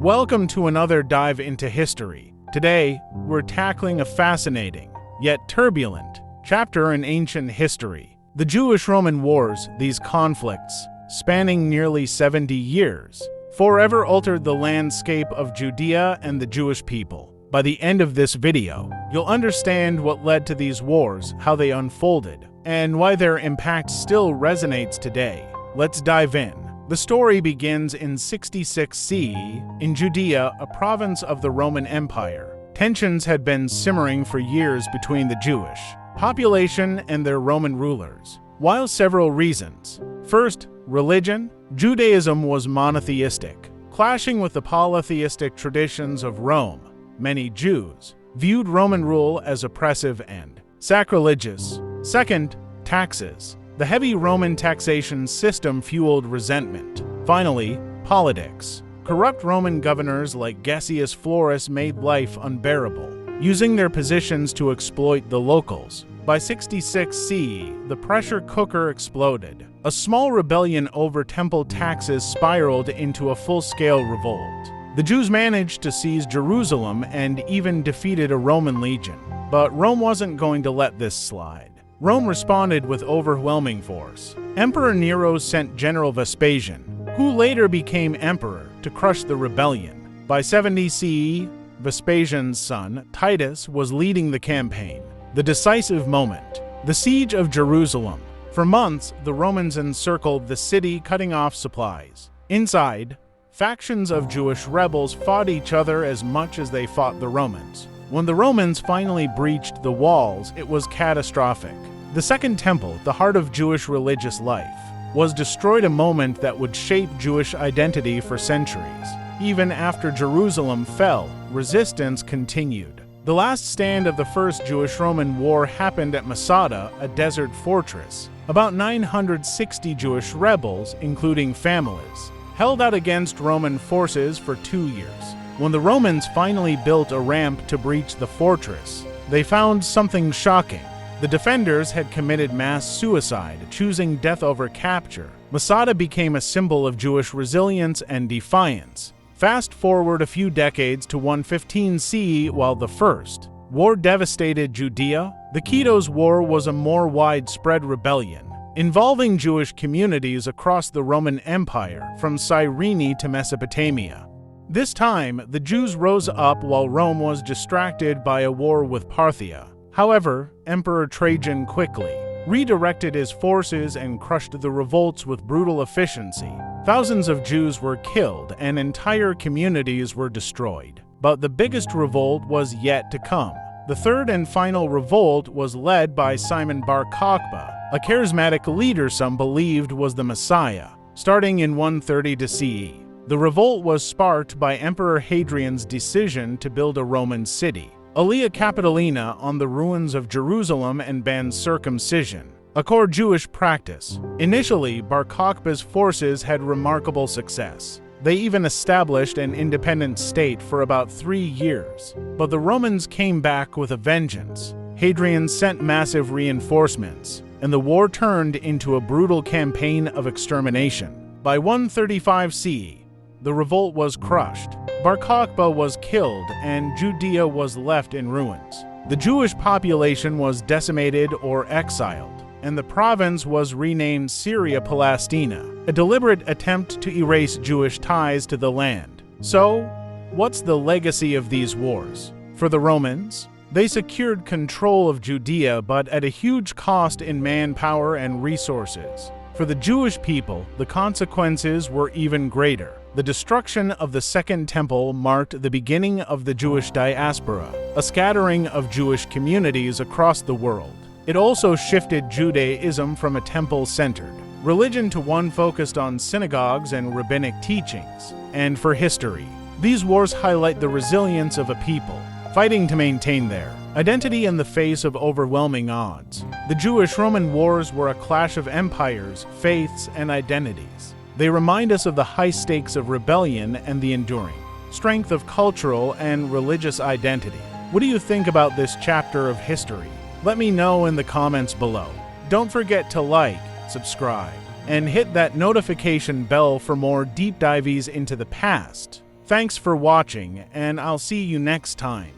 Welcome to another dive into history. Today, we're tackling a fascinating, yet turbulent, chapter in ancient history. The Jewish-Roman Wars, these conflicts, spanning nearly 70 years, forever altered the landscape of Judea and the Jewish people. By the end of this video, you'll understand what led to these wars, how they unfolded, and why their impact still resonates today. Let's dive in. The story begins in 66 CE in Judea, a province of the Roman Empire. Tensions had been simmering for years between the Jewish population and their Roman rulers, while several reasons. First, religion. Judaism was monotheistic, clashing with the polytheistic traditions of Rome. Many Jews viewed Roman rule as oppressive and sacrilegious. Second, taxes. The heavy Roman taxation system fueled resentment. Finally, politics. Corrupt Roman governors like Gessius Florus made life unbearable, using their positions to exploit the locals. By 66 CE, the pressure cooker exploded. A small rebellion over temple taxes spiraled into a full-scale revolt. The Jews managed to seize Jerusalem and even defeated a Roman legion. But Rome wasn't going to let this slide. Rome responded with overwhelming force. Emperor Nero sent General Vespasian, who later became emperor, to crush the rebellion. By 70 CE, Vespasian's son, Titus, was leading the campaign. The decisive moment, the siege of Jerusalem. For months, the Romans encircled the city, cutting off supplies. Inside, factions of Jewish rebels fought each other as much as they fought the Romans. When the Romans finally breached the walls, it was catastrophic. The Second Temple, the heart of Jewish religious life, was destroyed, a moment that would shape Jewish identity for centuries. Even after Jerusalem fell, resistance continued. The last stand of the First Jewish-Roman War happened at Masada, a desert fortress. About 960 Jewish rebels, including families, held out against Roman forces for 2 years. When the Romans finally built a ramp to breach the fortress, they found something shocking. The defenders had committed mass suicide, choosing death over capture. Masada became a symbol of Jewish resilience and defiance. Fast forward a few decades to 115 CE, while the First War devastated Judea. The Kidos War was a more widespread rebellion, involving Jewish communities across the Roman Empire, from Cyrene to Mesopotamia. This time, the Jews rose up while Rome was distracted by a war with Parthia. However, Emperor Trajan quickly redirected his forces and crushed the revolts with brutal efficiency. Thousands of Jews were killed and entire communities were destroyed. But the biggest revolt was yet to come. The third and final revolt was led by Simon Bar Kokhba, a charismatic leader some believed was the Messiah. Starting in 130 CE, the revolt was sparked by Emperor Hadrian's decision to build a Roman city, Aelia Capitolina, on the ruins of Jerusalem and ban circumcision, a core Jewish practice. Initially, Bar Kokhba's forces had remarkable success. They even established an independent state for about 3 years. But the Romans came back with a vengeance. Hadrian sent massive reinforcements, and the war turned into a brutal campaign of extermination. By 135 CE, the revolt was crushed. Bar Kokhba was killed, and Judea was left in ruins. The Jewish population was decimated or exiled, and the province was renamed Syria Palestina, a deliberate attempt to erase Jewish ties to the land. So, what's the legacy of these wars? For the Romans, they secured control of Judea, but at a huge cost in manpower and resources. For the Jewish people, the consequences were even greater. The destruction of the Second Temple marked the beginning of the Jewish diaspora, a scattering of Jewish communities across the world. It also shifted Judaism from a temple-centered religion to one focused on synagogues and rabbinic teachings. And for history, these wars highlight the resilience of a people, fighting to maintain their identity in the face of overwhelming odds. The Jewish-Roman wars were a clash of empires, faiths, and identities. They remind us of the high stakes of rebellion and the enduring strength of cultural and religious identity. What do you think about this chapter of history? Let me know in the comments below. Don't forget to like, subscribe, and hit that notification bell for more deep dives into the past. Thanks for watching, and I'll see you next time.